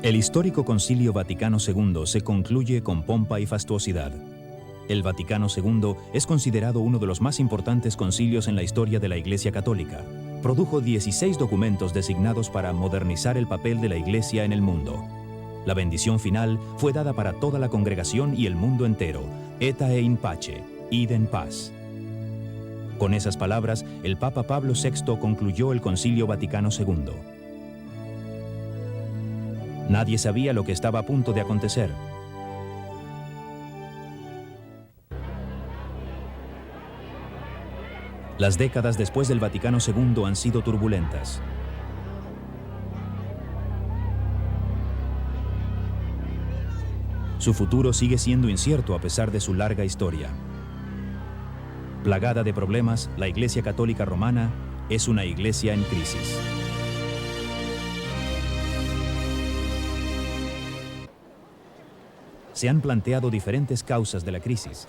El histórico Concilio Vaticano II se concluye con pompa y fastuosidad. El Vaticano II es considerado uno de los más importantes concilios en la historia de la Iglesia Católica. Produjo 16 documentos designados para modernizar el papel de la Iglesia en el mundo. La bendición final fue dada para toda la congregación y el mundo entero. Eta in pace, id en paz. Con esas palabras, el Papa Pablo VI concluyó el Concilio Vaticano II. Nadie sabía lo que estaba a punto de acontecer. Las décadas después del Vaticano II han sido turbulentas. Su futuro sigue siendo incierto a pesar de su larga historia. Plagada de problemas, la Iglesia Católica Romana es una iglesia en crisis. Se han planteado diferentes causas de la crisis,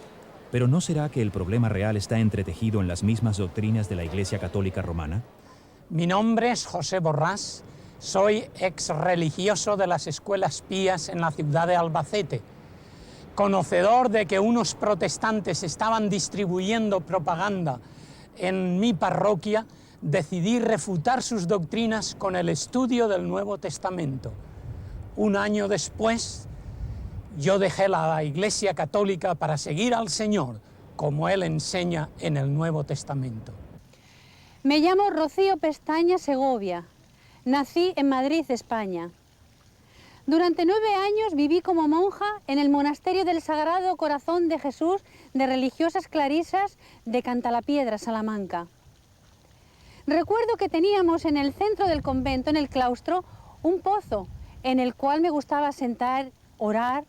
pero ¿no será que el problema real está entretejido en las mismas doctrinas de la Iglesia Católica Romana? Mi nombre es José Borrás, soy ex religioso de las escuelas pías en la ciudad de Albacete. Conocedor de que unos protestantes estaban distribuyendo propaganda en mi parroquia, decidí refutar sus doctrinas con el estudio del Nuevo Testamento. Un año después, yo dejé la Iglesia Católica para seguir al Señor, como Él enseña en el Nuevo Testamento. Me llamo Rocío Pestaña Segovia. Nací en Madrid, España. Durante 9 años viví como monja en el Monasterio del Sagrado Corazón de Jesús de Religiosas Clarisas de Cantalapiedra, Salamanca. Recuerdo que teníamos en el centro del convento, en el claustro, un pozo en el cual me gustaba sentar, orar,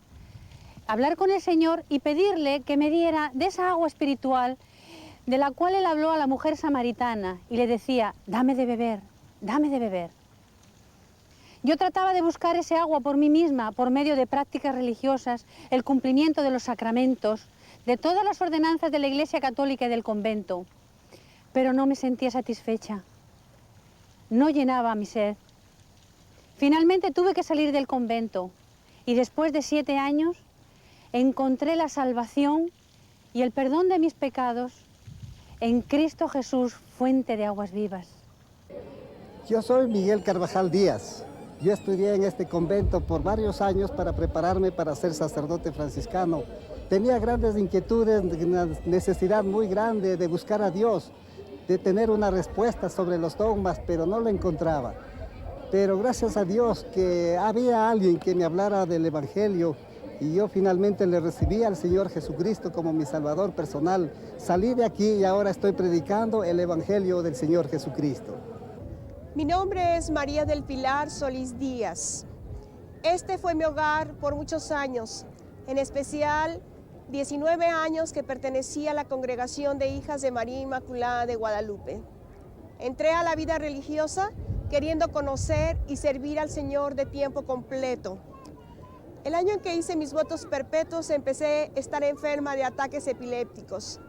hablar con el Señor y pedirle que me diera de esa agua espiritual de la cual Él habló a la mujer samaritana y le decía, dame de beber, dame de beber. Yo trataba de buscar ese agua por mí misma, por medio de prácticas religiosas, el cumplimiento de los sacramentos, de todas las ordenanzas de la Iglesia Católica y del convento, pero no me sentía satisfecha. No llenaba mi sed. Finalmente tuve que salir del convento y después de 7 años encontré la salvación y el perdón de mis pecados en Cristo Jesús, fuente de aguas vivas. Yo soy Miguel Carvajal Díaz. Yo estudié en este convento por varios años para prepararme para ser sacerdote franciscano. Tenía grandes inquietudes, una necesidad muy grande de buscar a Dios, de tener una respuesta sobre los dogmas, pero no la encontraba. Pero gracias a Dios que había alguien que me hablara del Evangelio y yo finalmente le recibí al Señor Jesucristo como mi Salvador personal. Salí de aquí y ahora estoy predicando el Evangelio del Señor Jesucristo. Mi nombre es María del Pilar Solís Díaz. Este fue mi hogar por muchos años, en especial 19 años que pertenecía a la Congregación de Hijas de María Inmaculada de Guadalupe. Entré a la vida religiosa queriendo conocer y servir al Señor de tiempo completo. El año en que hice mis votos perpetuos empecé a estar enferma de ataques epilépticos.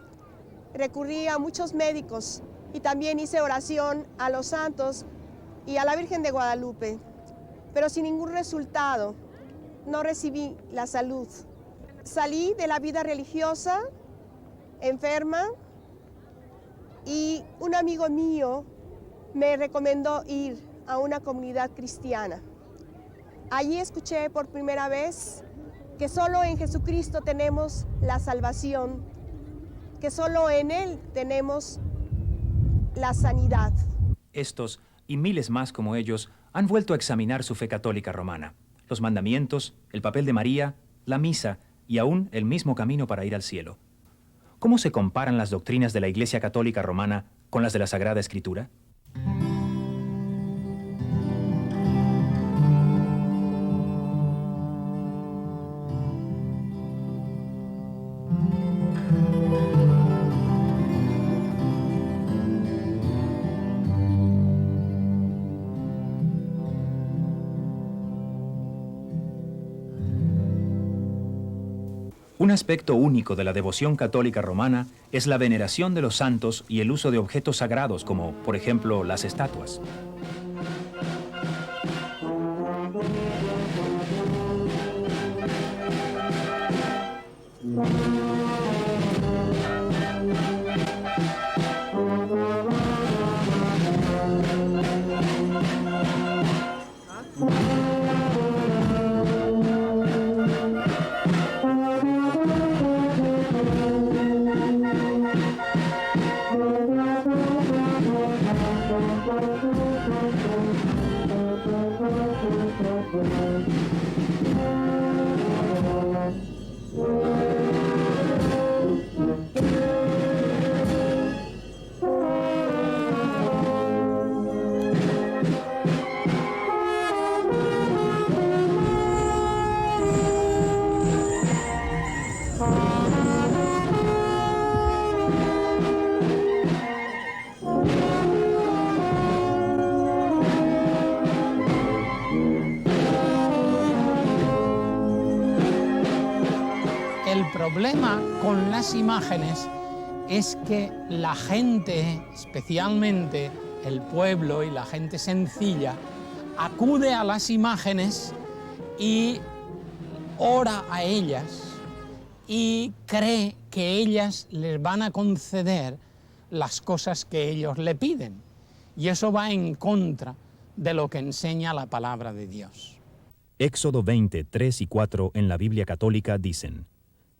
Recurrí a muchos médicos y también hice oración a los santos y a la Virgen de Guadalupe, pero sin ningún resultado. No recibí la salud. Salí de la vida religiosa, enferma, y un amigo mío me recomendó ir a una comunidad cristiana. Allí escuché por primera vez que solo en Jesucristo tenemos la salvación, que solo en Él tenemos la sanidad. Estos y miles más como ellos han vuelto a examinar su fe católica romana, los mandamientos, el papel de María, la misa y aún el mismo camino para ir al cielo. ¿Cómo se comparan las doctrinas de la Iglesia Católica Romana con las de la Sagrada Escritura? Un aspecto único de la devoción católica romana es la veneración de los santos y el uso de objetos sagrados como, por ejemplo, las estatuas. El problema con las imágenes es que la gente, especialmente el pueblo y la gente sencilla, acude a las imágenes y ora a ellas y cree que ellas les van a conceder las cosas que ellos le piden. Y eso va en contra de lo que enseña la palabra de Dios. Éxodo 20, 3 y 4 en la Biblia católica dicen: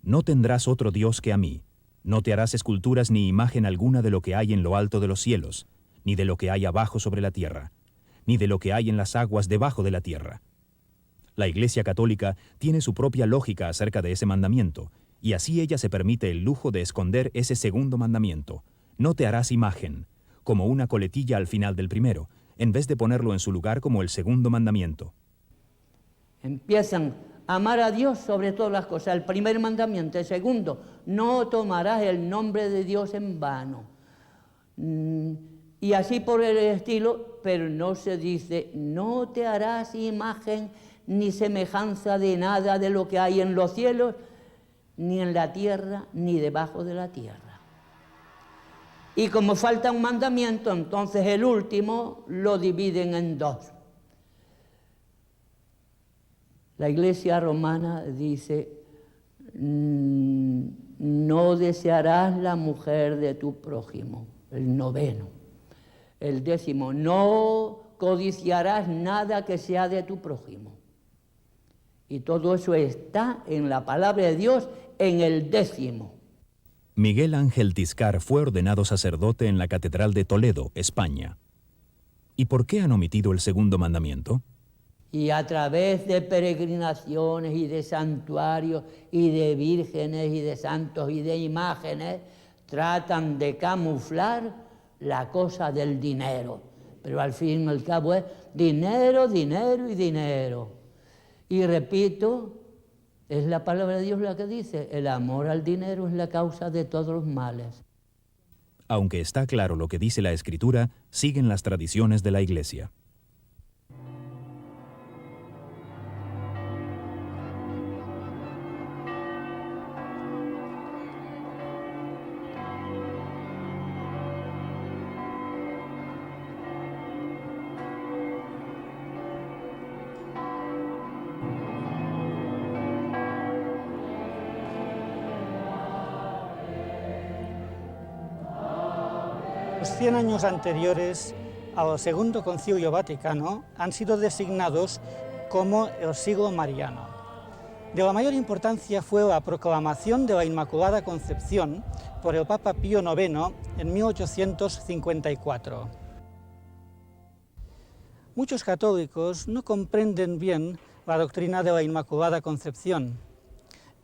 No tendrás otro Dios que a mí. No te harás esculturas ni imagen alguna de lo que hay en lo alto de los cielos, ni de lo que hay abajo sobre la tierra, ni de lo que hay en las aguas debajo de la tierra. La Iglesia Católica tiene su propia lógica acerca de ese mandamiento, y así ella se permite el lujo de esconder ese segundo mandamiento: no te harás imagen, como una coletilla al final del primero, en vez de ponerlo en su lugar como el segundo mandamiento. Empiezan a amar a Dios sobre todas las cosas, el primer mandamiento. El segundo, no tomarás el nombre de Dios en vano. Y así por el estilo, pero no se dice, no te harás imagen ni semejanza de nada de lo que hay en los cielos, ni en la tierra, ni debajo de la tierra. Y como falta un mandamiento, entonces el último lo dividen en dos. La Iglesia romana dice, no desearás la mujer de tu prójimo, el noveno. El décimo, no codiciarás nada que sea de tu prójimo. Y todo eso está en la palabra de Dios en el décimo. Miguel Ángel Tiscar fue ordenado sacerdote en la Catedral de Toledo, España. ¿Y por qué han omitido el segundo mandamiento? Y a través de peregrinaciones y de santuarios y de vírgenes y de santos y de imágenes, tratan de camuflar la cosa del dinero. Pero al fin y al cabo es dinero, dinero y dinero. Y repito, es la palabra de Dios la que dice, el amor al dinero es la causa de todos los males. Aunque está claro lo que dice la Escritura, siguen las tradiciones de la Iglesia. Los 100 años anteriores al Segundo Concilio Vaticano han sido designados como el siglo mariano. De la mayor importancia fue la proclamación de la Inmaculada Concepción por el Papa Pío IX en 1854. Muchos católicos no comprenden bien la doctrina de la Inmaculada Concepción,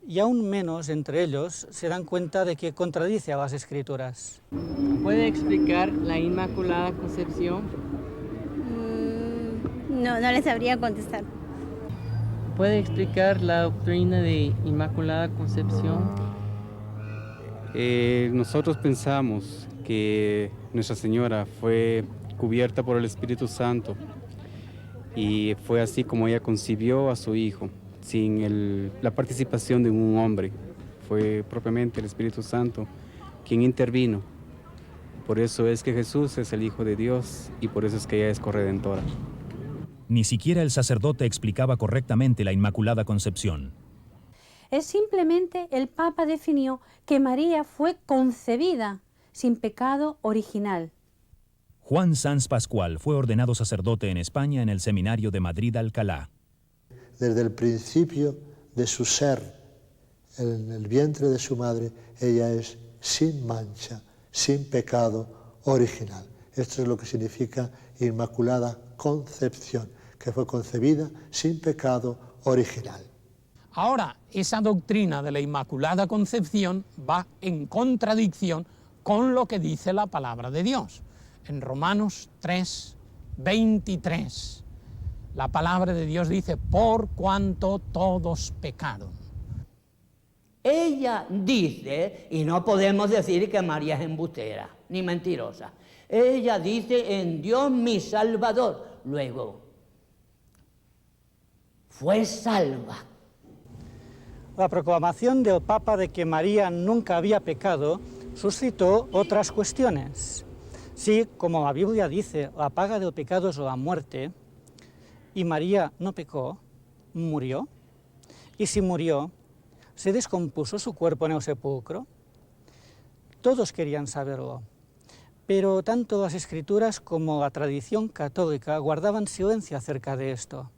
y aún menos entre ellos se dan cuenta de que contradice a las Escrituras. ¿Puede explicar la Inmaculada Concepción? No le sabría contestar. ¿Puede explicar la doctrina de Inmaculada Concepción? Nosotros pensamos que Nuestra Señora fue cubierta por el Espíritu Santo y fue así como ella concibió a su Hijo, sin la participación de un hombre. Fue propiamente el Espíritu Santo quien intervino. Por eso es que Jesús es el Hijo de Dios y por eso es que ella es corredentora. Ni siquiera el sacerdote explicaba correctamente la Inmaculada Concepción. es simplemente el Papa definió que María fue concebida sin pecado original. Juan Sanz Pascual fue ordenado sacerdote en España en el Seminario de Madrid-Alcalá. Desde el principio de su ser, en el vientre de su madre, ella es sin mancha, sin pecado original. Esto es lo que significa Inmaculada Concepción, que fue concebida sin pecado original. Ahora, esa doctrina de la Inmaculada Concepción va en contradicción con lo que dice la palabra de Dios. En Romanos 3, 23, la palabra de Dios dice, por cuanto todos pecaron. Ella dice, y no podemos decir que María es embustera, ni mentirosa. Ella dice, en Dios mi Salvador. Luego, fue salva. La proclamación del Papa de que María nunca había pecado suscitó otras cuestiones. Si, como la Biblia dice, la paga del pecado es la muerte, y María no pecó, murió, y si murió, ¿se descompuso su cuerpo en el sepulcro? Todos querían saberlo, pero tanto las Escrituras como la tradición católica guardaban silencio acerca de esto.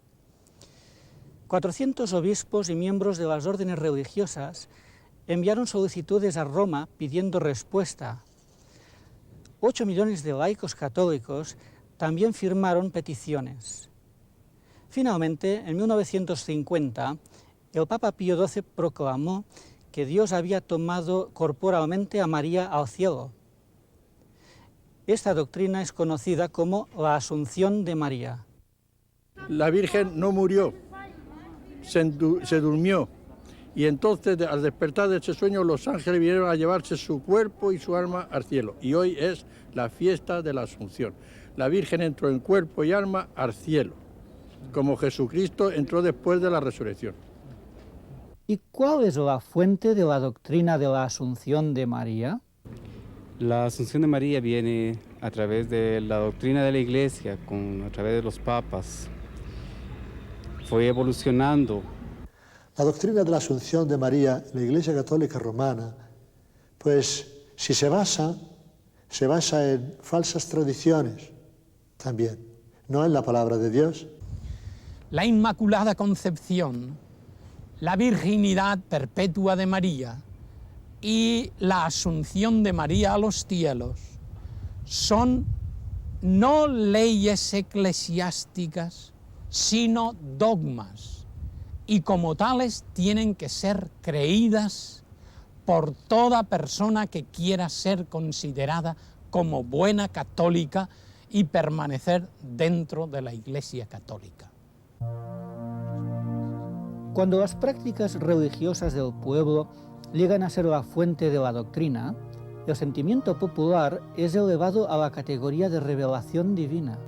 400 obispos y miembros de las órdenes religiosas enviaron solicitudes a Roma pidiendo respuesta. 8 millones de laicos católicos también firmaron peticiones. Finalmente, en 1950, el Papa Pío XII proclamó que Dios había tomado corporalmente a María al cielo. Esta doctrina es conocida como la Asunción de María. La Virgen no murió, se durmió, y entonces al despertar de ese sueño los ángeles vinieron a llevarse su cuerpo y su alma al cielo. Y hoy es la fiesta de la Asunción. La Virgen entró en cuerpo y alma al cielo, como Jesucristo entró después de la resurrección. ¿Y cuál es la fuente de la doctrina de la Asunción de María? La Asunción de María viene a través de la doctrina de la Iglesia, a través de los papas. Fue evolucionando. La doctrina de la Asunción de María en la Iglesia Católica Romana, pues si se basa en falsas tradiciones también, no en la palabra de Dios. La Inmaculada Concepción, la virginidad perpetua de María y la Asunción de María a los cielos son no leyes eclesiásticas, sino dogmas, y como tales tienen que ser creídas por toda persona que quiera ser considerada como buena católica y permanecer dentro de la Iglesia Católica. Cuando las prácticas religiosas del pueblo llegan a ser la fuente de la doctrina, el sentimiento popular es elevado a la categoría de revelación divina,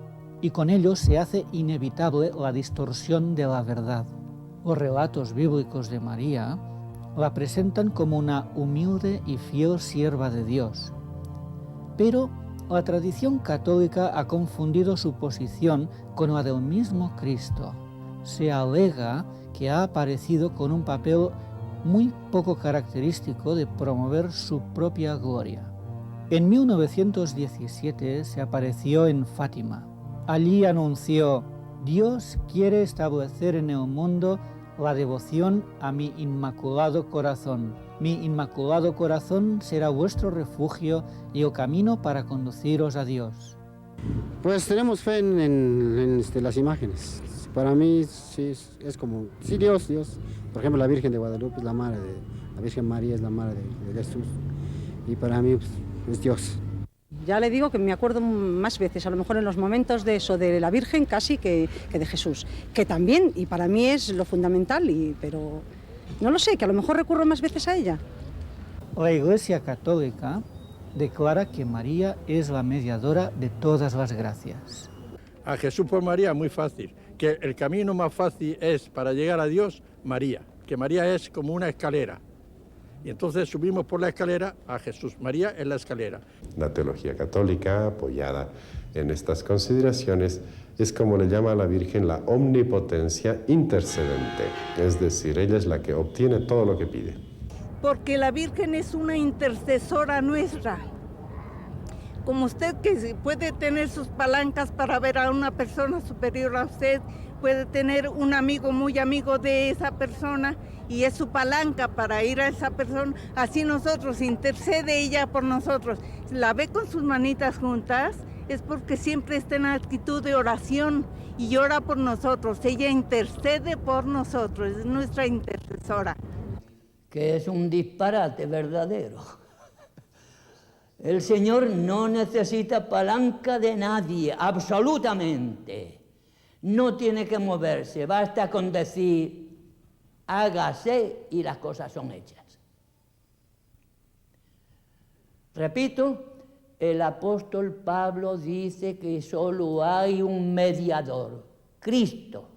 y con ello se hace inevitable la distorsión de la verdad. Los relatos bíblicos de María la presentan como una humilde y fiel sierva de Dios. Pero la tradición católica ha confundido su posición con la del mismo Cristo. Se alega que ha aparecido con un papel muy poco característico de promover su propia gloria. En 1917 se apareció en Fátima. Allí anunció: Dios quiere establecer en el mundo la devoción a mi Inmaculado Corazón. Mi Inmaculado Corazón será vuestro refugio y el camino para conduciros a Dios. Pues tenemos fe en las imágenes. Para mí sí, es como, sí, Dios. Por ejemplo, la Virgen de Guadalupe es la madre de, la Virgen María es la madre de Jesús. Y para mí pues, es Dios. Ya le digo que me acuerdo más veces, a lo mejor en los momentos de eso, de la Virgen casi que de Jesús. Que también, y para mí es lo fundamental, pero no lo sé, que a lo mejor recurro más veces a ella. La Iglesia Católica declara que María es la mediadora de todas las gracias. A Jesús por María muy fácil, que el camino más fácil es para llegar a Dios María, que María es como una escalera Y entonces subimos por la escalera a Jesús, María en la escalera. La teología católica, apoyada en estas consideraciones, es como le llama a la Virgen la omnipotencia intercedente, es decir, ella es la que obtiene todo lo que pide. Porque la Virgen es una intercesora nuestra. Como usted que puede tener sus palancas para ver a una persona superior a usted, puede tener un amigo muy amigo de esa persona y es su palanca para ir a esa persona, así nosotros, intercede ella por nosotros. La ve con sus manitas juntas, es porque siempre está en actitud de oración y ora por nosotros. Ella intercede por nosotros, es nuestra intercesora. Que es un disparate verdadero. El Señor no necesita palanca de nadie, absolutamente. No tiene que moverse, basta con decir, hágase y las cosas son hechas. Repito, el apóstol Pablo dice que solo hay un mediador, Cristo.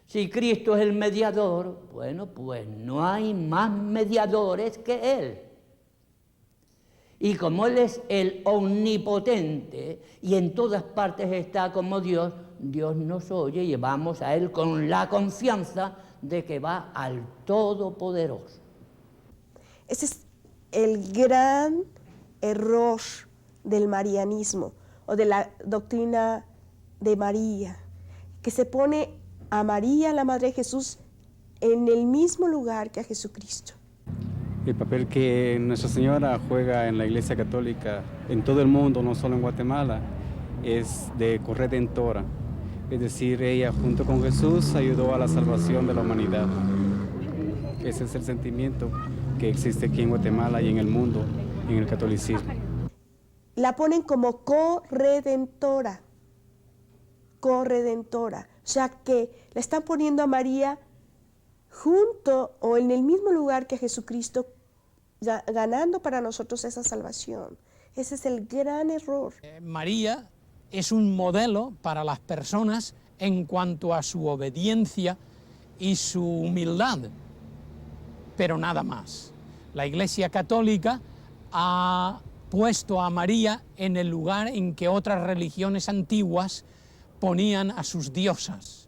Si Cristo es el mediador, bueno, pues no hay más mediadores que Él. Y como Él es el omnipotente y en todas partes está como Dios, Dios nos oye y vamos a Él con la confianza de que va al Todopoderoso. Ese es el gran error del marianismo o de la doctrina de María, que se pone a María, la Madre de Jesús, en el mismo lugar que a Jesucristo. El papel que Nuestra Señora juega en la Iglesia Católica, en todo el mundo, no solo en Guatemala, es de corredentora. Es decir, ella junto con Jesús ayudó a la salvación de la humanidad. Ese es el sentimiento que existe aquí en Guatemala y en el mundo, en el catolicismo. La ponen como corredentora. Corredentora. O sea que la están poniendo a María junto o en el mismo lugar que Jesucristo, ganando para nosotros esa salvación. Ese es el gran error. María es un modelo para las personas en cuanto a su obediencia y su humildad, pero nada más. La Iglesia Católica ha puesto a María en el lugar en que otras religiones antiguas ponían a sus diosas.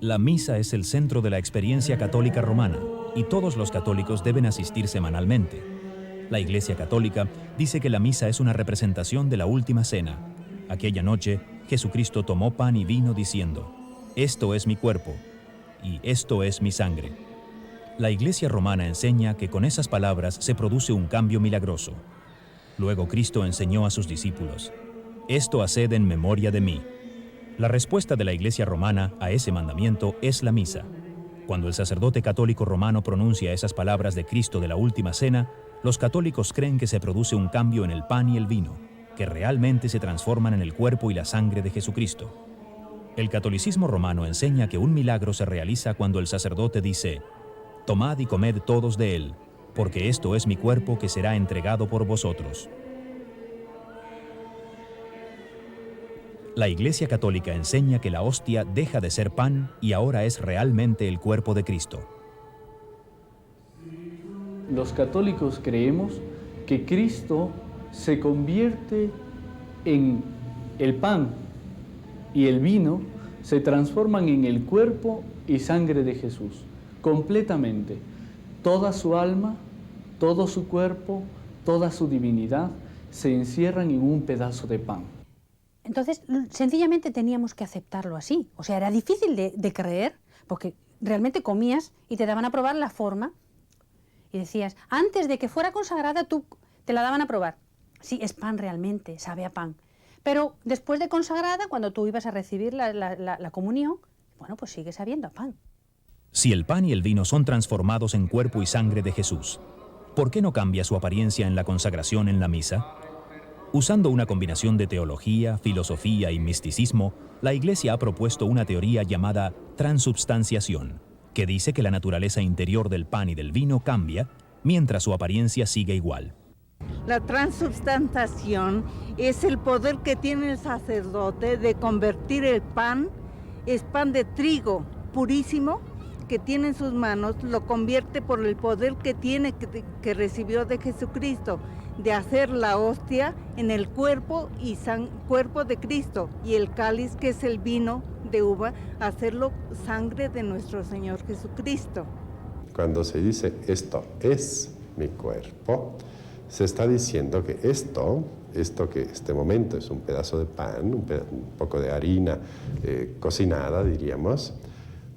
La misa es el centro de la experiencia católica romana y todos los católicos deben asistir semanalmente. La Iglesia Católica dice que la misa es una representación de la última cena. Aquella noche, Jesucristo tomó pan y vino diciendo, «Esto es mi cuerpo y esto es mi sangre». La Iglesia romana enseña que con esas palabras se produce un cambio milagroso. Luego Cristo enseñó a sus discípulos, «Esto haced en memoria de mí». La respuesta de la Iglesia romana a ese mandamiento es la misa. Cuando el sacerdote católico romano pronuncia esas palabras de Cristo de la última cena, los católicos creen que se produce un cambio en el pan y el vino, que realmente se transforman en el cuerpo y la sangre de Jesucristo. El catolicismo romano enseña que un milagro se realiza cuando el sacerdote dice, «Tomad y comed todos de él, porque esto es mi cuerpo que será entregado por vosotros». La Iglesia Católica enseña que la hostia deja de ser pan y ahora es realmente el cuerpo de Cristo. Los católicos creemos que Cristo se convierte en el pan y el vino, se transforman en el cuerpo y sangre de Jesús, completamente. Toda su alma, todo su cuerpo, toda su divinidad se encierran en un pedazo de pan. Entonces, sencillamente teníamos que aceptarlo así. O sea, era difícil de creer, porque realmente comías y te daban a probar la forma. Y decías, antes de que fuera consagrada, tú te la daban a probar. Sí, es pan realmente, sabe a pan. Pero después de consagrada, cuando tú ibas a recibir la comunión, bueno, pues sigue sabiendo a pan. Si el pan y el vino son transformados en cuerpo y sangre de Jesús, ¿por qué no cambia su apariencia en la consagración en la misa? Usando una combinación de teología, filosofía y misticismo, la Iglesia ha propuesto una teoría llamada transubstanciación, que dice que la naturaleza interior del pan y del vino cambia, mientras su apariencia sigue igual. La transubstanciación es el poder que tiene el sacerdote de convertir el pan, es pan de trigo purísimo que tiene en sus manos, lo convierte por el poder que tiene, que recibió de Jesucristo, de hacer la hostia en el cuerpo y cuerpo de Cristo, y el cáliz, que es el vino de uva, hacerlo sangre de nuestro Señor Jesucristo. Cuando se dice esto es mi cuerpo, se está diciendo que esto que este momento es un pedazo de pan, un poco de harina cocinada, diríamos,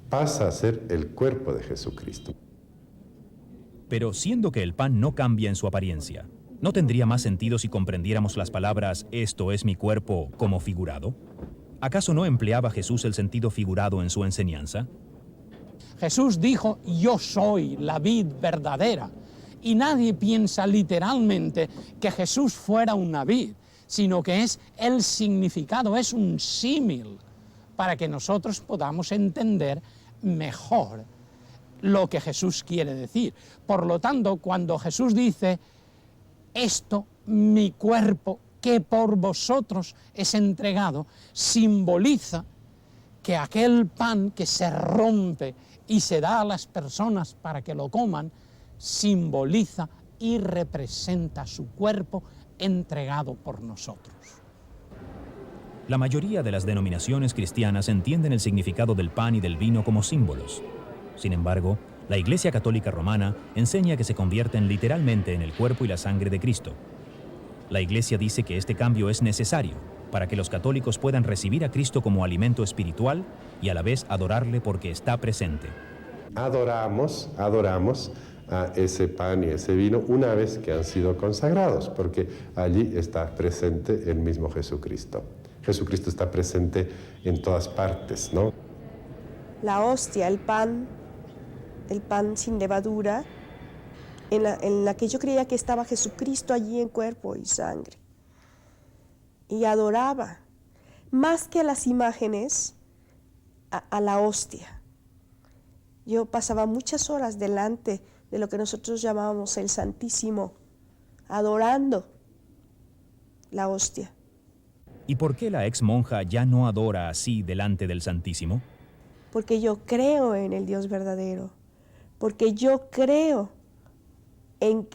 pasa a ser el cuerpo de Jesucristo. Pero siendo que el pan no cambia en su apariencia, ¿no tendría más sentido si comprendiéramos las palabras «esto es mi cuerpo» como figurado? ¿Acaso no empleaba Jesús el sentido figurado en su enseñanza? Jesús dijo, yo soy la vid verdadera. Y nadie piensa literalmente que Jesús fuera una vid, sino que es el significado, es un símil, para que nosotros podamos entender mejor lo que Jesús quiere decir. Por lo tanto, cuando Jesús dice, esto, mi cuerpo, que por vosotros es entregado, simboliza que aquel pan que se rompe y se da a las personas para que lo coman, simboliza y representa su cuerpo entregado por nosotros. La mayoría de las denominaciones cristianas entienden el significado del pan y del vino como símbolos. Sin embargo, la Iglesia Católica Romana enseña que se convierten literalmente en el cuerpo y la sangre de Cristo. La Iglesia dice que este cambio es necesario para que los católicos puedan recibir a Cristo como alimento espiritual y a la vez adorarle porque está presente. Adoramos a ese pan y ese vino una vez que han sido consagrados, porque allí está presente el mismo Jesucristo. Jesucristo está presente en todas partes, ¿no? La hostia, el pan sin levadura, en la que yo creía que estaba Jesucristo allí en cuerpo y sangre. Y adoraba, más que a las imágenes, a la hostia. Yo pasaba muchas horas delante de lo que nosotros llamábamos el Santísimo, adorando la hostia. ¿Y por qué la ex monja ya no adora así delante del Santísimo? Porque yo creo en el Dios verdadero, porque yo creo en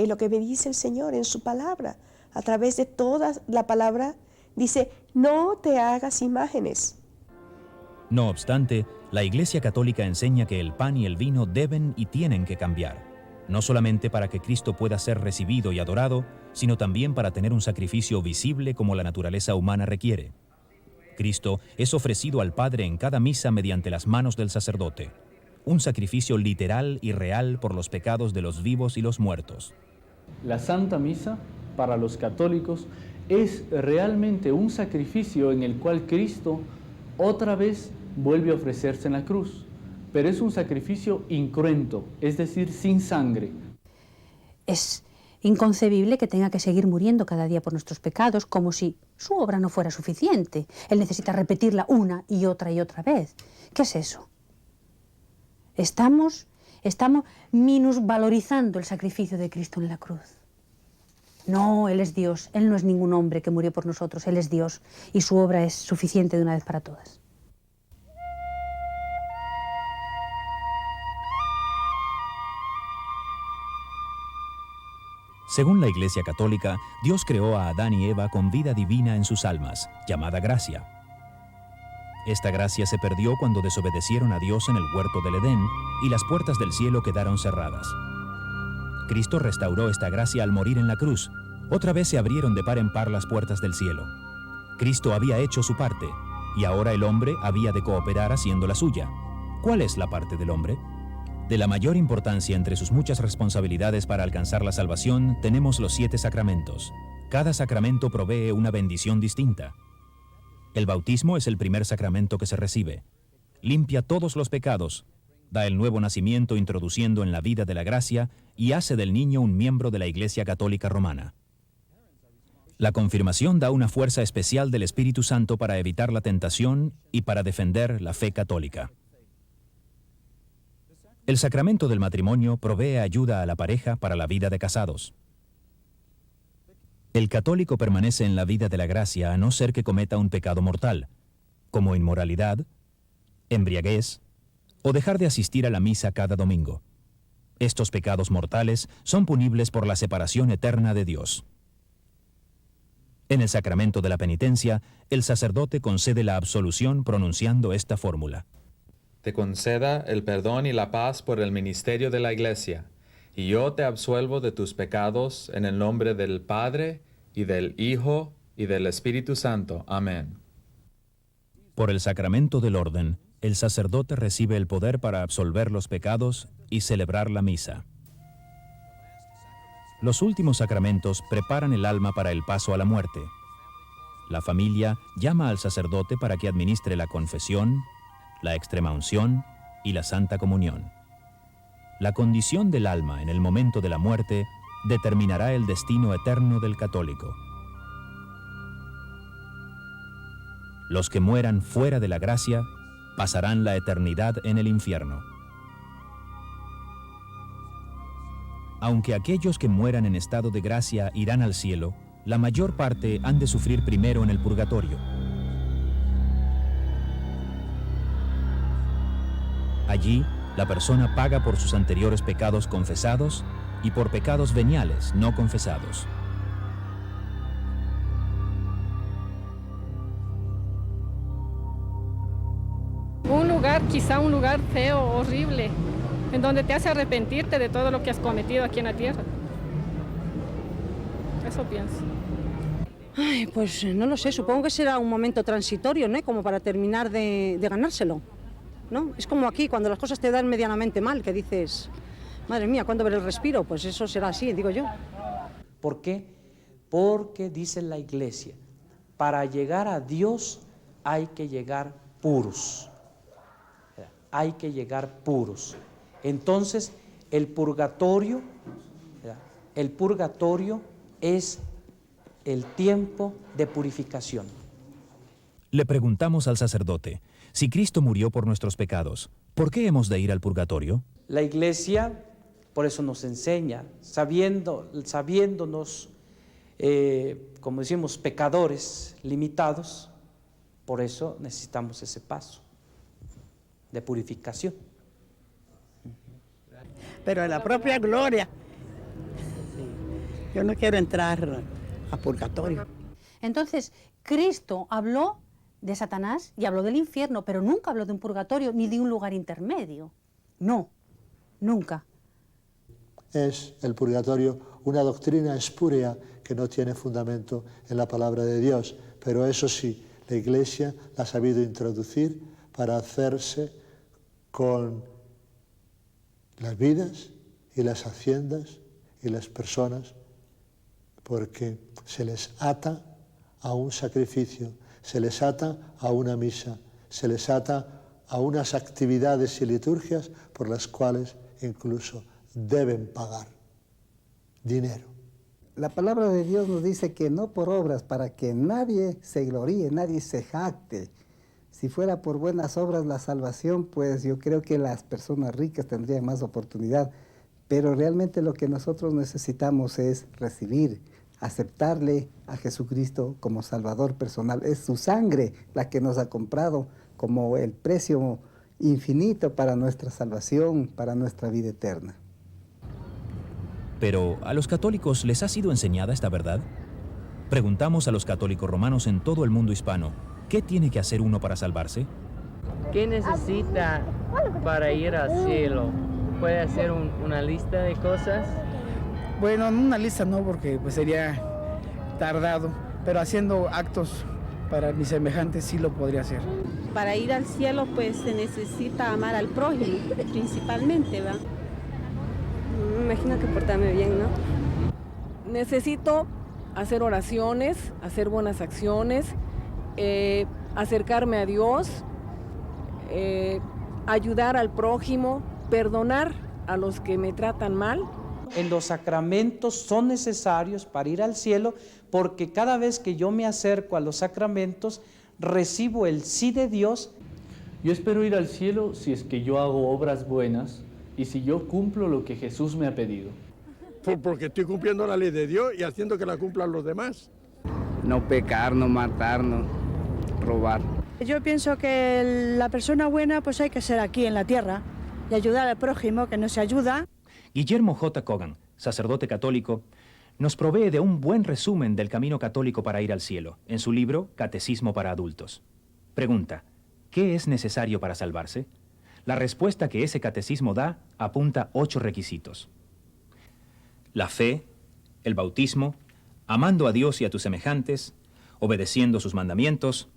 lo que me dice el Señor en su palabra. A través de toda la palabra dice, no te hagas imágenes. No obstante, la Iglesia Católica enseña que el pan y el vino deben y tienen que cambiar, no solamente para que Cristo pueda ser recibido y adorado, sino también para tener un sacrificio visible como la naturaleza humana requiere. Cristo es ofrecido al Padre en cada misa mediante las manos del sacerdote, un sacrificio literal y real por los pecados de los vivos y los muertos. La Santa Misa, para los católicos, es realmente un sacrificio en el cual Cristo otra vez vuelve a ofrecerse en la cruz, pero es un sacrificio incruento, es decir, sin sangre. Es inconcebible que tenga que seguir muriendo cada día por nuestros pecados, como si su obra no fuera suficiente. Él necesita repetirla una y otra vez. ¿Qué es eso? Estamos minusvalorizando el sacrificio de Cristo en la cruz. No, Él es Dios, Él no es ningún hombre que murió por nosotros, Él es Dios y su obra es suficiente de una vez para todas. Según la Iglesia Católica, Dios creó a Adán y Eva con vida divina en sus almas, llamada gracia. Esta gracia se perdió cuando desobedecieron a Dios en el huerto del Edén y las puertas del cielo quedaron cerradas. Cristo restauró esta gracia al morir en la cruz. Otra vez se abrieron de par en par las puertas del cielo. Cristo había hecho su parte y ahora el hombre había de cooperar haciendo la suya. ¿Cuál es la parte del hombre? De la mayor importancia entre sus muchas responsabilidades para alcanzar la salvación, tenemos los 7 sacramentos. Cada sacramento provee una bendición distinta. El bautismo es el primer sacramento que se recibe. Limpia todos los pecados, da el nuevo nacimiento introduciendo en la vida de la gracia y hace del niño un miembro de la Iglesia Católica Romana. La confirmación da una fuerza especial del Espíritu Santo para evitar la tentación y para defender la fe católica. El sacramento del matrimonio provee ayuda a la pareja para la vida de casados. El católico permanece en la vida de la gracia a no ser que cometa un pecado mortal, como inmoralidad, embriaguez o dejar de asistir a la misa cada domingo. Estos pecados mortales son punibles por la separación eterna de Dios. En el sacramento de la penitencia, el sacerdote concede la absolución pronunciando esta fórmula. Te conceda el perdón y la paz por el ministerio de la Iglesia, y yo te absuelvo de tus pecados en el nombre del Padre, y del Hijo, y del Espíritu Santo. Amén. Por el sacramento del orden, el sacerdote recibe el poder para absolver los pecados y celebrar la misa. Los últimos sacramentos preparan el alma para el paso a la muerte. La familia llama al sacerdote para que administre la confesión, la extremaunción y la Santa Comunión. La condición del alma en el momento de la muerte determinará el destino eterno del católico. Los que mueran fuera de la gracia pasarán la eternidad en el infierno. Aunque aquellos que mueran en estado de gracia irán al cielo, la mayor parte han de sufrir primero en el purgatorio. Allí, la persona paga por sus anteriores pecados confesados y por pecados veniales no confesados. Quizá un lugar feo, horrible, en donde te hace arrepentirte de todo lo que has cometido aquí en la tierra. Eso pienso. Ay, pues no lo sé, supongo que será un momento transitorio, ¿no? Como para terminar de ganárselo, ¿no? Es como aquí, cuando las cosas te dan medianamente mal, que dices, madre mía, ¿cuándo veré el respiro? Pues eso será así, digo yo. ¿Por qué? Porque dice la Iglesia, para llegar a Dios hay que llegar puros. Hay que llegar puros. Entonces, el purgatorio es el tiempo de purificación. Le preguntamos al sacerdote, si Cristo murió por nuestros pecados, ¿por qué hemos de ir al purgatorio? La Iglesia, por eso nos enseña, sabiéndonos, como decimos, pecadores limitados, por eso necesitamos ese paso de purificación. Pero en la propia gloria, yo no quiero entrar a purgatorio. Entonces, Cristo habló de Satanás y habló del infierno, pero nunca habló de un purgatorio ni de un lugar intermedio. No, nunca. Es el purgatorio una doctrina espúrea que no tiene fundamento en la palabra de Dios, pero eso sí, la Iglesia la ha sabido introducir para hacerse con las vidas y las haciendas y las personas, porque se les ata a un sacrificio, se les ata a una misa, se les ata a unas actividades y liturgias por las cuales incluso deben pagar dinero. La palabra de Dios nos dice que no por obras, para que nadie se gloríe, nadie se jacte. Si fuera por buenas obras la salvación, pues yo creo que las personas ricas tendrían más oportunidad. Pero realmente lo que nosotros necesitamos es recibir, aceptarle a Jesucristo como Salvador personal. Es su sangre la que nos ha comprado como el precio infinito para nuestra salvación, para nuestra vida eterna. Pero, ¿a los católicos les ha sido enseñada esta verdad? Preguntamos a los católicos romanos en todo el mundo hispano, ¿qué tiene que hacer uno para salvarse? ¿Qué necesita para ir al cielo? ¿Puede hacer una lista de cosas? Bueno, no una lista no, porque pues sería tardado, pero haciendo actos para mis semejantes sí lo podría hacer. Para ir al cielo pues se necesita amar al prójimo, principalmente, ¿verdad? Me imagino que portarme bien, ¿no? Necesito hacer oraciones, hacer buenas acciones, acercarme a Dios, ayudar al prójimo, perdonar a los que me tratan mal. En los sacramentos son necesarios para ir al cielo, porque cada vez que yo me acerco a los sacramentos, recibo el sí de Dios. Yo espero ir al cielo si es que yo hago obras buenas y si yo cumplo lo que Jesús me ha pedido. Porque estoy cumpliendo la ley de Dios y haciendo que la cumplan los demás. No pecar, no matar, no robar. Yo pienso que la persona buena pues hay que ser aquí en la tierra y ayudar al prójimo que nos ayuda. Guillermo J. Cogan, sacerdote católico, nos provee de un buen resumen del camino católico para ir al cielo, en su libro Catecismo para Adultos. Pregunta, ¿qué es necesario para salvarse? La respuesta que ese catecismo da apunta 8 requisitos. La fe, el bautismo, amando a Dios y a tus semejantes, obedeciendo sus mandamientos,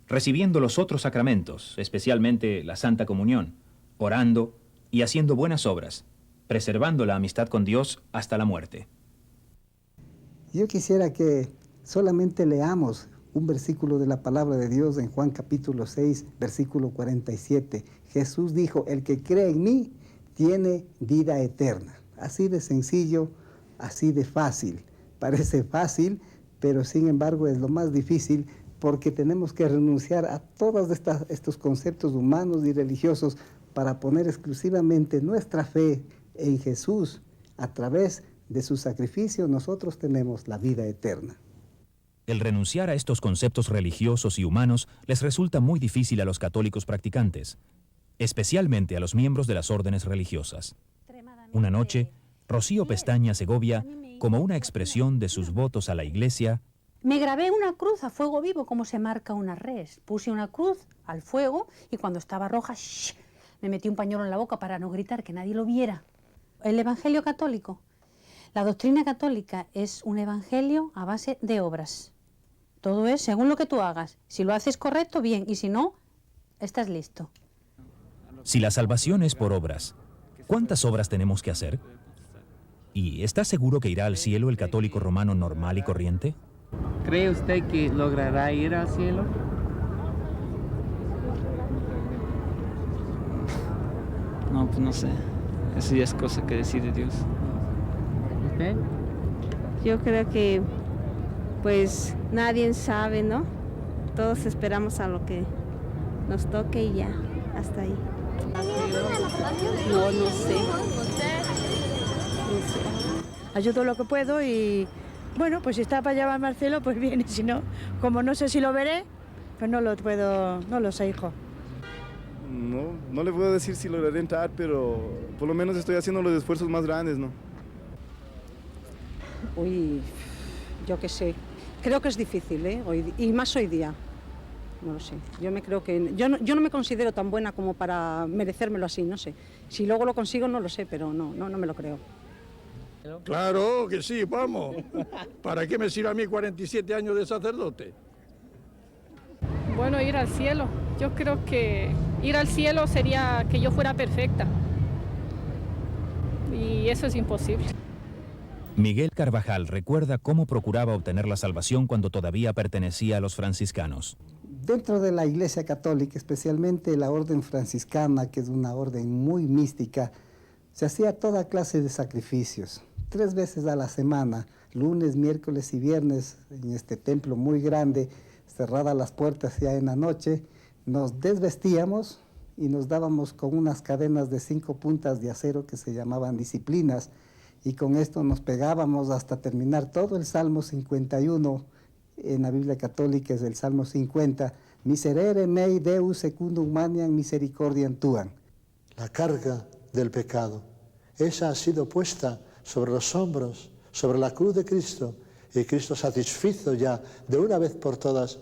recibiendo los otros sacramentos, especialmente la Santa Comunión, orando y haciendo buenas obras, preservando la amistad con Dios hasta la muerte. Yo quisiera que solamente leamos un versículo de la palabra de Dios en Juan capítulo 6, versículo 47. Jesús dijo, el que cree en mí tiene vida eterna. Así de sencillo, así de fácil. Parece fácil, pero sin embargo es lo más difícil porque tenemos que renunciar a todos estos conceptos humanos y religiosos para poner exclusivamente nuestra fe en Jesús. A través de su sacrificio nosotros tenemos la vida eterna. El renunciar a estos conceptos religiosos y humanos les resulta muy difícil a los católicos practicantes, especialmente a los miembros de las órdenes religiosas. Una noche, Rocío Pestaña Segovia, como una expresión de sus votos a la Iglesia, me grabé una cruz a fuego vivo como se marca una res. Puse una cruz al fuego y cuando estaba roja, me metí un pañuelo en la boca para no gritar, que nadie lo viera. El Evangelio católico. La doctrina católica es un evangelio a base de obras. Todo es según lo que tú hagas. Si lo haces correcto, bien, y si no, estás listo. Si la salvación es por obras, ¿cuántas obras tenemos que hacer? ¿Y está seguro que irá al cielo el católico romano normal y corriente? ¿Cree usted que logrará ir al cielo? No, pues no sé. Eso ya es cosa que decide Dios. ¿Usted? Yo creo que pues nadie sabe, ¿no? Todos esperamos a lo que nos toque y ya, hasta ahí. No sé. Ayudo lo que puedo y bueno, pues si está para llevarme al cielo, pues bien, y si no, como no sé si lo veré, pues no lo sé, hijo. No le puedo decir si lograré entrar, pero por lo menos estoy haciendo los esfuerzos más grandes, ¿no? Uy, yo qué sé. Creo que es difícil, ¿eh? Y más hoy día. No lo sé. Yo no me considero tan buena como para merecérmelo así, no sé. Si luego lo consigo, no lo sé, pero no me lo creo. Claro que sí, vamos. ¿Para qué me sirve a mí 47 años de sacerdote? Bueno, ir al cielo. Yo creo que ir al cielo sería que yo fuera perfecta. Y eso es imposible. Miguel Carvajal recuerda cómo procuraba obtener la salvación cuando todavía pertenecía a los franciscanos. Dentro de la Iglesia Católica, especialmente la orden franciscana, que es una orden muy mística, se hacía toda clase de sacrificios. 3 veces a la semana, lunes, miércoles y viernes, en este templo muy grande, cerradas las puertas ya en la noche, nos desvestíamos y nos dábamos con unas cadenas de 5 puntas de acero que se llamaban disciplinas, y con esto nos pegábamos hasta terminar todo el Salmo 51, en la Biblia Católica es el Salmo 50, Miserere mei Deus secundum maniam misericordiam tuam. La carga del pecado, esa ha sido puesta sobre los hombros, sobre la cruz de Cristo, y Cristo satisfizo ya de una vez por todas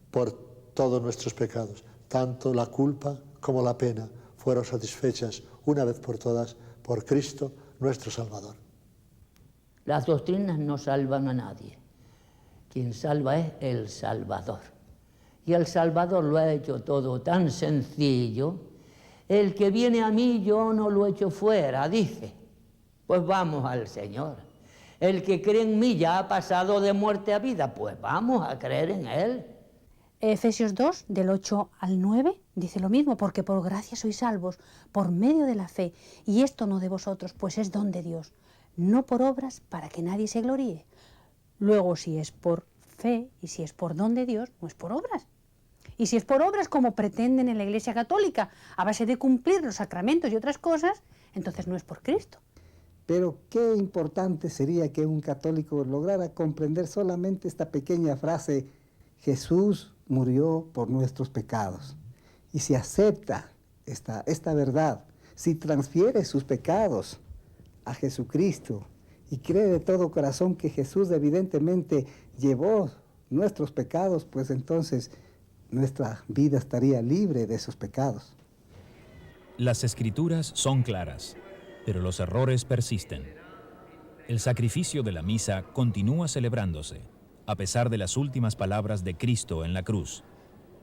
por todos nuestros pecados. Tanto la culpa como la pena fueron satisfechas una vez por todas por Cristo, nuestro Salvador. Las doctrinas no salvan a nadie. Quien salva es el Salvador. Y el Salvador lo ha hecho todo tan sencillo. El que viene a mí yo no lo echo fuera, dice. Pues vamos al Señor. El que cree en mí ya ha pasado de muerte a vida, pues vamos a creer en Él. Efesios 2, del 8 al 9, dice lo mismo, porque por gracia sois salvos, por medio de la fe, y esto no de vosotros, pues es don de Dios, no por obras para que nadie se gloríe. Luego, si es por fe y si es por don de Dios, no es por obras. Y si es por obras, como pretenden en la Iglesia Católica, a base de cumplir los sacramentos y otras cosas, entonces no es por Cristo. Pero qué importante sería que un católico lograra comprender solamente esta pequeña frase: Jesús murió por nuestros pecados. Y si acepta esta verdad, si transfiere sus pecados a Jesucristo y cree de todo corazón que Jesús evidentemente llevó nuestros pecados, pues entonces nuestra vida estaría libre de esos pecados. Las Escrituras son claras, pero los errores persisten. El sacrificio de la misa continúa celebrándose, a pesar de las últimas palabras de Cristo en la cruz: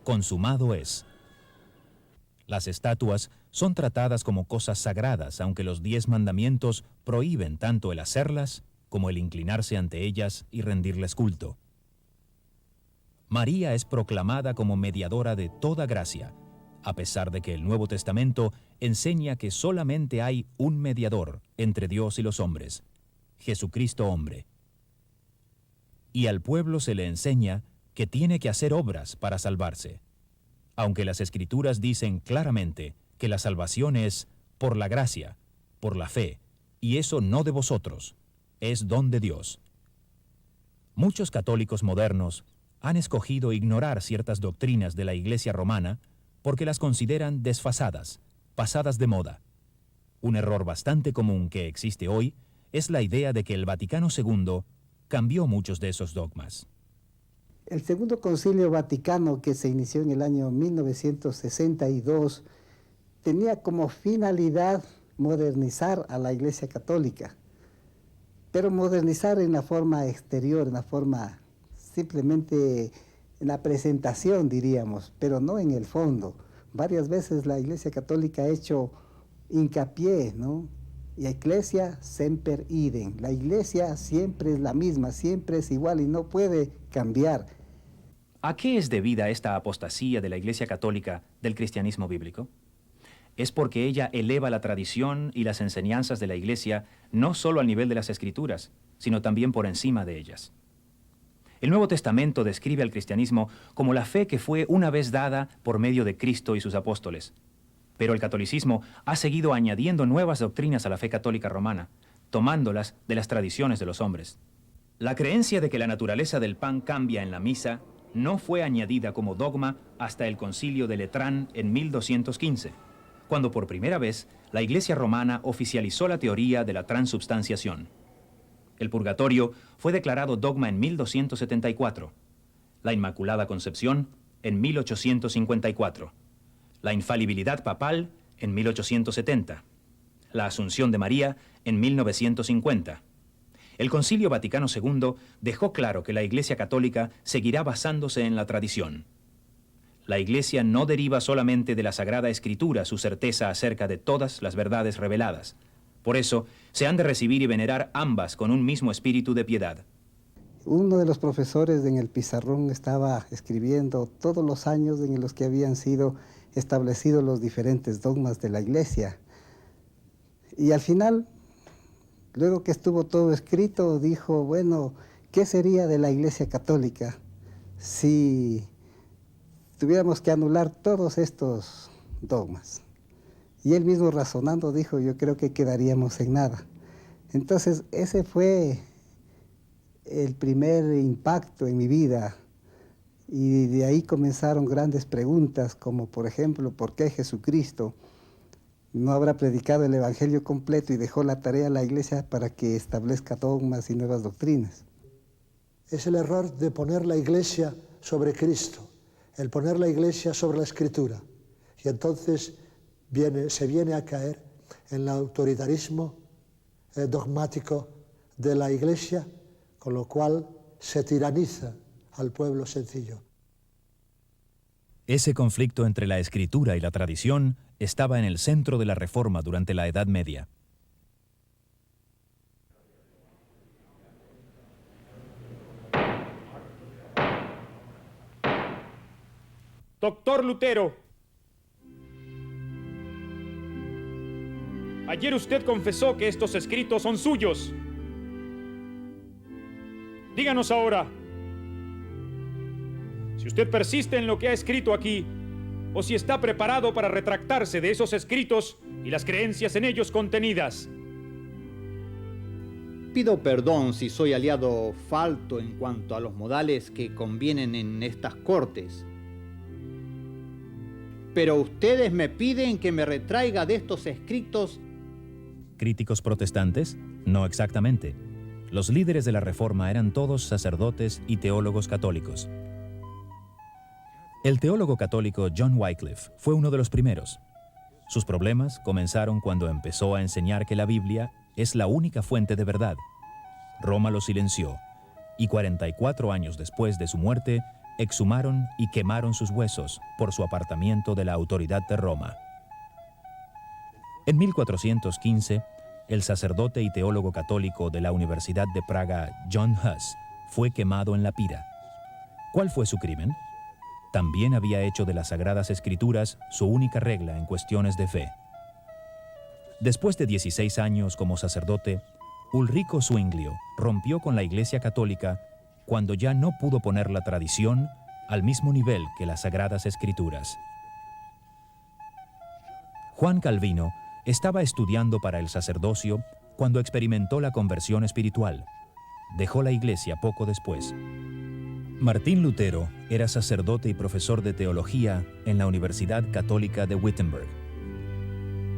consumado es. Las estatuas son tratadas como cosas sagradas, aunque los 10 mandamientos prohíben tanto el hacerlas como el inclinarse ante ellas y rendirles culto. María es proclamada como mediadora de toda gracia, a pesar de que el Nuevo Testamento enseña que solamente hay un mediador entre Dios y los hombres, Jesucristo hombre. Y al pueblo se le enseña que tiene que hacer obras para salvarse, aunque las Escrituras dicen claramente que la salvación es por la gracia, por la fe, y eso no de vosotros, es don de Dios. Muchos católicos modernos han escogido ignorar ciertas doctrinas de la Iglesia romana porque las consideran desfasadas, pasadas de moda. Un error bastante común que existe hoy es la idea de que el Vaticano II cambió muchos de esos dogmas. El Segundo Concilio Vaticano, que se inició en el año 1962, tenía como finalidad modernizar a la Iglesia Católica, pero modernizar en la forma exterior, en la forma simplemente en la presentación, diríamos, pero no en el fondo. Varias veces la Iglesia Católica ha hecho hincapié, ¿no? Y Ecclesia semper idem. La Iglesia siempre es la misma, siempre es igual y no puede cambiar. ¿A qué es debida esta apostasía de la Iglesia Católica del cristianismo bíblico? Es porque ella eleva la tradición y las enseñanzas de la Iglesia no solo al nivel de las Escrituras, sino también por encima de ellas. El Nuevo Testamento describe al cristianismo como la fe que fue una vez dada por medio de Cristo y sus apóstoles. Pero el catolicismo ha seguido añadiendo nuevas doctrinas a la fe católica romana, tomándolas de las tradiciones de los hombres. La creencia de que la naturaleza del pan cambia en la misa no fue añadida como dogma hasta el Concilio de Letrán en 1215, cuando por primera vez la Iglesia romana oficializó la teoría de la transubstanciación. El purgatorio fue declarado dogma en 1274, la Inmaculada Concepción en 1854, la infalibilidad papal en 1870, la Asunción de María en 1950. El Concilio Vaticano II dejó claro que la Iglesia Católica seguirá basándose en la tradición. La Iglesia no deriva solamente de la Sagrada Escritura su certeza acerca de todas las verdades reveladas. Por eso, se han de recibir y venerar ambas con un mismo espíritu de piedad. Uno de los profesores en el pizarrón estaba escribiendo todos los años en los que habían sido establecidos los diferentes dogmas de la Iglesia. Y al final, luego que estuvo todo escrito, dijo, bueno, ¿qué sería de la Iglesia Católica si tuviéramos que anular todos estos dogmas? Y él mismo razonando dijo, yo creo que quedaríamos en nada. Entonces, ese fue el primer impacto en mi vida. Y de ahí comenzaron grandes preguntas, como por ejemplo, ¿por qué Jesucristo no habrá predicado el Evangelio completo y dejó la tarea a la Iglesia para que establezca dogmas y nuevas doctrinas? Es el error de poner la Iglesia sobre Cristo, el poner la Iglesia sobre la Escritura. Y entonces se viene a caer en el autoritarismo dogmático de la Iglesia, con lo cual se tiraniza al pueblo sencillo. Ese conflicto entre la Escritura y la tradición estaba en el centro de la Reforma durante la Edad Media. Doctor Lutero, ayer usted confesó que estos escritos son suyos. Díganos ahora, si usted persiste en lo que ha escrito aquí, o si está preparado para retractarse de esos escritos y las creencias en ellos contenidas. Pido perdón si soy aliado falto en cuanto a los modales que convienen en estas cortes. Pero ustedes me piden que me retraiga de estos escritos. ¿Críticos protestantes? No exactamente. Los líderes de la Reforma eran todos sacerdotes y teólogos católicos. El teólogo católico John Wycliffe fue uno de los primeros. Sus problemas comenzaron cuando empezó a enseñar que la Biblia es la única fuente de verdad. Roma lo silenció, y 44 años después de su muerte, exhumaron y quemaron sus huesos por su apartamiento de la autoridad de Roma. En 1415, el sacerdote y teólogo católico de la Universidad de Praga, John Huss, fue quemado en la pira. ¿Cuál fue su crimen? También había hecho de las Sagradas Escrituras su única regla en cuestiones de fe. Después de 16 años como sacerdote, Ulrico Zwinglio rompió con la Iglesia Católica cuando ya no pudo poner la tradición al mismo nivel que las Sagradas Escrituras. Juan Calvino estaba estudiando para el sacerdocio cuando experimentó la conversión espiritual. Dejó la Iglesia poco después. Martín Lutero era sacerdote y profesor de teología en la Universidad Católica de Wittenberg.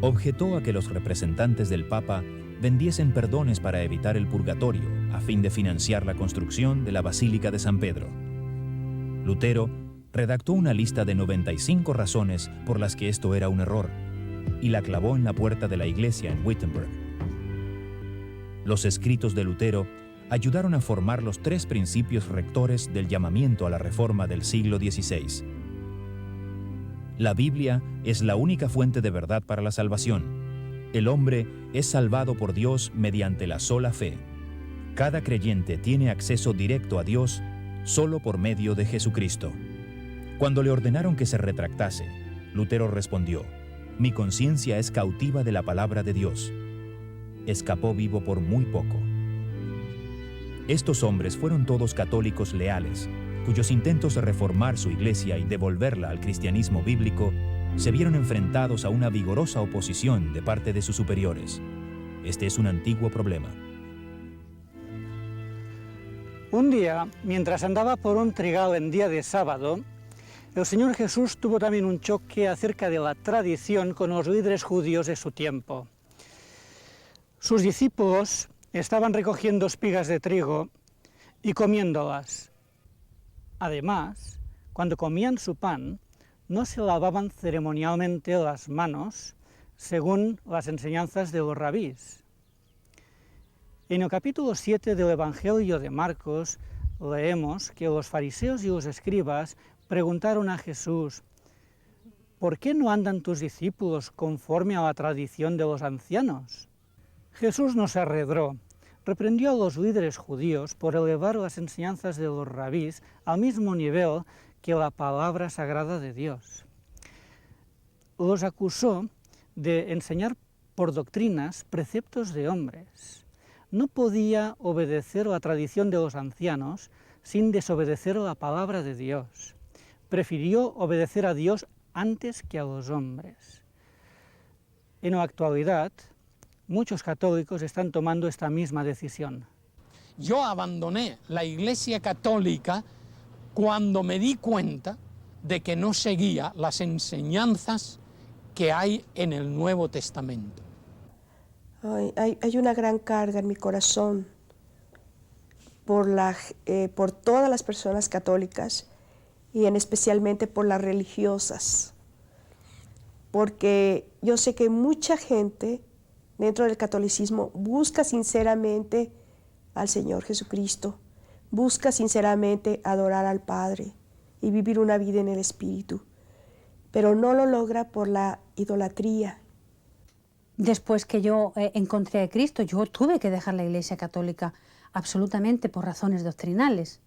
Objetó a que los representantes del Papa vendiesen perdones para evitar el purgatorio, a fin de financiar la construcción de la Basílica de San Pedro. Lutero redactó una lista de 95 razones por las que esto era un error, y la clavó en la puerta de la iglesia en Wittenberg. Los escritos de Lutero ayudaron a formar los 3 principios rectores del llamamiento a la Reforma del siglo XVI. La Biblia es la única fuente de verdad para la salvación. El hombre es salvado por Dios mediante la sola fe. Cada creyente tiene acceso directo a Dios solo por medio de Jesucristo. Cuando le ordenaron que se retractase, Lutero respondió: «Mi conciencia es cautiva de la palabra de Dios». Escapó vivo por muy poco. Estos hombres fueron todos católicos leales, cuyos intentos de reformar su iglesia y devolverla al cristianismo bíblico se vieron enfrentados a una vigorosa oposición de parte de sus superiores. Este es un antiguo problema. Un día, mientras andaba por un trigal en día de sábado, el Señor Jesús tuvo también un choque acerca de la tradición con los líderes judíos de su tiempo. Sus discípulos estaban recogiendo espigas de trigo y comiéndolas. Además, cuando comían su pan, no se lavaban ceremonialmente las manos, según las enseñanzas de los rabís. En el capítulo 7 del Evangelio de Marcos leemos que los fariseos y los escribas preguntaron a Jesús: ¿por qué no andan tus discípulos conforme a la tradición de los ancianos? Jesús no se arredró, reprendió a los líderes judíos por elevar las enseñanzas de los rabís al mismo nivel que la palabra sagrada de Dios. Los acusó de enseñar por doctrinas preceptos de hombres. No podía obedecer la tradición de los ancianos sin desobedecer la palabra de Dios. Prefirió obedecer a Dios antes que a los hombres. En la actualidad, muchos católicos están tomando esta misma decisión. Yo abandoné la Iglesia Católica cuando me di cuenta de que no seguía las enseñanzas que hay en el Nuevo Testamento. Hay una gran carga en mi corazón por todas las personas católicas y especialmente por las religiosas, porque yo sé que mucha gente dentro del catolicismo busca sinceramente al Señor Jesucristo, busca sinceramente adorar al Padre y vivir una vida en el Espíritu, pero no lo logra por la idolatría. Después que yo encontré a Cristo, yo tuve que dejar la Iglesia Católica absolutamente por razones doctrinales.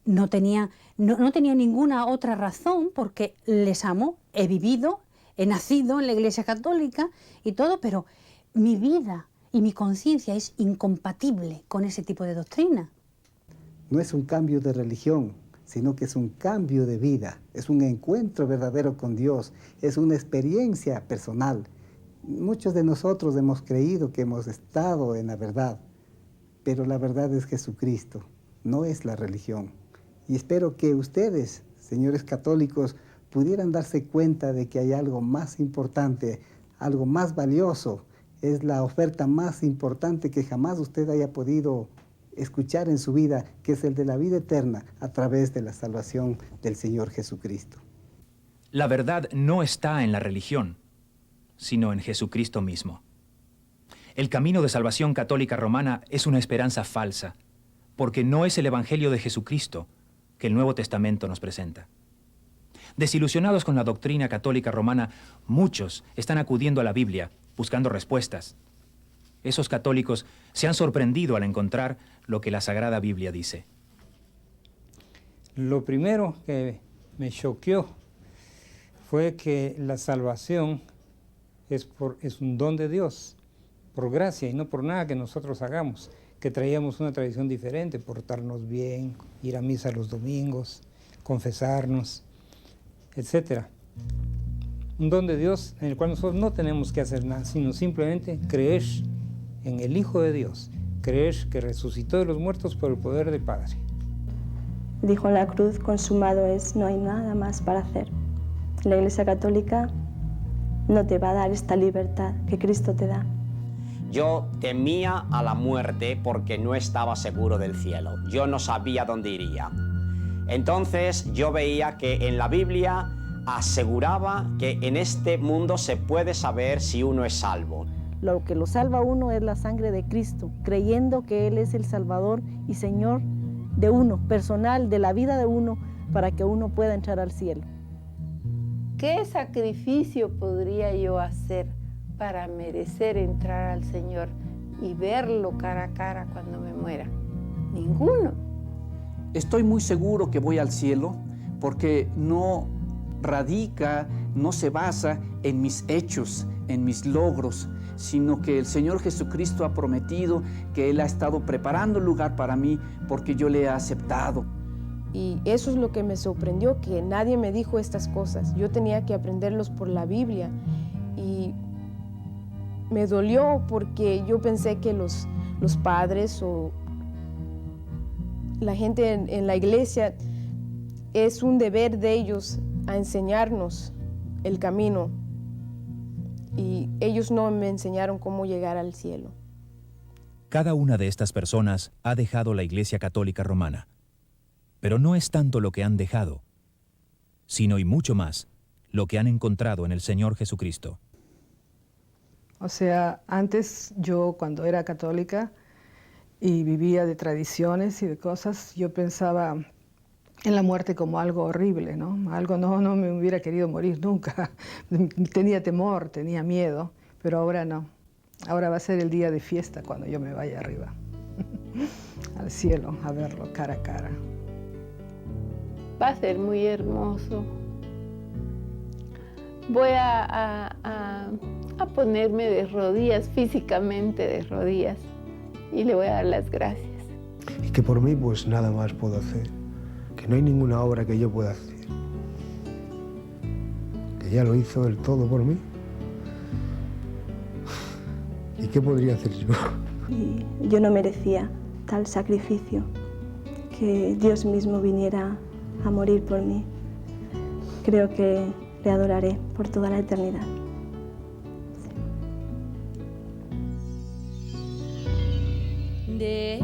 No tenía ninguna otra razón, porque les amo, he vivido, he nacido en la Iglesia Católica y todo, pero mi vida y mi conciencia es incompatible con ese tipo de doctrina. No es un cambio de religión, sino que es un cambio de vida, es un encuentro verdadero con Dios, es una experiencia personal. Muchos de nosotros hemos creído que hemos estado en la verdad, pero la verdad es Jesucristo, no es la religión. Y espero que ustedes, señores católicos, pudieran darse cuenta de que hay algo más importante, algo más valioso. Es la oferta más importante que jamás usted haya podido escuchar en su vida, que es el de la vida eterna a través de la salvación del Señor Jesucristo. La verdad no está en la religión, sino en Jesucristo mismo. El camino de salvación católica romana es una esperanza falsa, porque no es el Evangelio de Jesucristo que el Nuevo Testamento nos presenta. Desilusionados con la doctrina católica romana, muchos están acudiendo a la Biblia buscando respuestas. Esos católicos se han sorprendido al encontrar lo que la Sagrada Biblia dice. Lo primero que me choqueó fue que la salvación es un don de Dios, por gracia y no por nada que nosotros hagamos, que traíamos una tradición diferente, portarnos bien, ir a misa los domingos, confesarnos, etc. Un don de Dios en el cual nosotros no tenemos que hacer nada, sino simplemente creer en el Hijo de Dios, creer que resucitó de los muertos por el poder del Padre. Dijo en la cruz, consumado es, no hay nada más para hacer. La Iglesia Católica no te va a dar esta libertad que Cristo te da. Yo temía a la muerte porque no estaba seguro del cielo. Yo no sabía dónde iría. Entonces yo veía que en la Biblia aseguraba que en este mundo se puede saber si uno es salvo. Lo que lo salva a uno es la sangre de Cristo, creyendo que Él es el Salvador y Señor de uno, personal, de la vida de uno, para que uno pueda entrar al cielo. ¿Qué sacrificio podría yo hacer para merecer entrar al Señor y verlo cara a cara cuando me muera? Ninguno. Estoy muy seguro que voy al cielo porque no radica, no se basa en mis hechos, en mis logros, sino que el Señor Jesucristo ha prometido que Él ha estado preparando un lugar para mí porque yo le he aceptado. Y eso es lo que me sorprendió, que nadie me dijo estas cosas. Yo tenía que aprenderlos por la Biblia y me dolió porque yo pensé que los padres o la gente en la iglesia es un deber de ellos a enseñarnos el camino y ellos no me enseñaron cómo llegar al cielo. Cada una de estas personas ha dejado la Iglesia Católica Romana. Pero no es tanto lo que han dejado, sino y mucho más lo que han encontrado en el Señor Jesucristo. O sea, antes yo cuando era católica y vivía de tradiciones y de cosas, yo pensaba en la muerte como algo horrible, ¿no? Algo no me hubiera querido morir nunca. Tenía temor, tenía miedo, pero ahora no. Ahora va a ser el día de fiesta cuando yo me vaya arriba, al cielo, a verlo cara a cara. Va a ser muy hermoso. Voy a ponerme de rodillas, físicamente de rodillas, y le voy a dar las gracias. Y que por mí pues nada más puedo hacer, que no hay ninguna obra que yo pueda hacer, que ya lo hizo él todo por mí. ¿Y qué podría hacer yo? Y yo no merecía tal sacrificio, que Dios mismo viniera a morir por mí. Creo que le adoraré por toda la eternidad. De